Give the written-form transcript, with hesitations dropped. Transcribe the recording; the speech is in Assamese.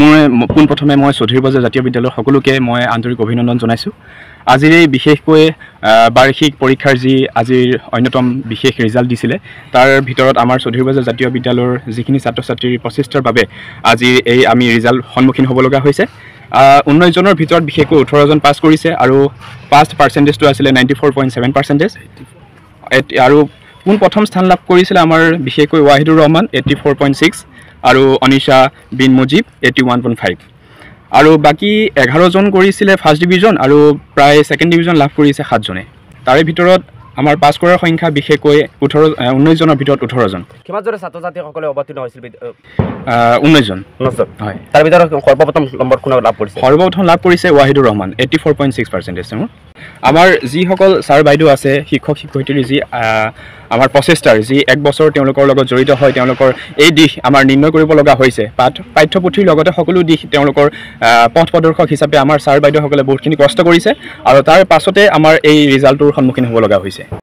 মই পোনপ্ৰথমে মই চৌধুৰী বজাৰ জাতীয় বিদ্যালয়ৰ সকলোকে মই আন্তৰিক অভিনন্দন জনাইছোঁ। আজিৰ এই বিশেষকৈ বাৰ্ষিক পৰীক্ষাৰ যি আজিৰ অন্যতম বিশেষ ৰিজাল্ট দিছিলে, তাৰ ভিতৰত আমাৰ চৌধুৰী বজাৰ জাতীয় বিদ্যালয়ৰ যিখিনি ছাত্ৰ ছাত্ৰীৰ প্ৰচেষ্টাৰ বাবে আজিৰ এই আমি ৰিজাল্ট সন্মুখীন হ'ব লগা হৈছে। 19 জনৰ ভিতৰত বিশেষকৈ 18 জন পাছ কৰিছে আৰু পাছ পাৰ্চেণ্টেজটো আছিলে 94.7%। আৰু প্ৰথম স্থান লাভ কৰিছিলে আমাৰ বিশেষকৈ ৱাহিদুৰ ৰহমান 84.6 আৰু অনিশা বিন মুজিব 81.5 আৰু বাকী 11 জন কৰিছিলে ফাৰ্ষ্ট ডিভিজন আৰু প্ৰায় ছেকেণ্ড ডিভিজন লাভ কৰিছে 7 জনে। তাৰে ভিতৰত আমাৰ পাছ কৰাৰ সংখ্যা বিশেষকৈ 19 জনৰ ভিতৰত 18 জন। কিমান জন ছাত্ৰ ছাত্ৰীসকলে অৱতীৰ্ণ হৈছিল? 19 জন। হয়, তাৰ ভিতৰত সৰ্বপ্ৰথম নম্বৰ কোনে লাভ কৰিছে? সৰ্বপ্ৰথম লাভ কৰিছে ৱাহিদুৰ ৰহমান 84.6%। আমাৰ যিসকল ছাৰ বাইদেউ আছে, শিক্ষক শিক্ষয়িত্ৰীৰ যি আমাৰ প্ৰচেষ্টাৰ যি এক বছৰ তেওঁলোকৰ লগত জড়িত হয়, তেওঁলোকৰ এই দিশ আমাৰ নিৰ্ণয় কৰিব লগা হৈছে। পাঠ্যপুথিৰ লগতে সকলো দিশ তেওঁলোকৰ পথ প্ৰদৰ্শক হিচাপে আমাৰ ছাৰ বাইদেউসকলে বহুতখিনি কষ্ট কৰিছে আৰু তাৰ পাছতে আমাৰ এই ৰিজাল্টটোৰ সন্মুখীন হ'ব লগা হৈছে।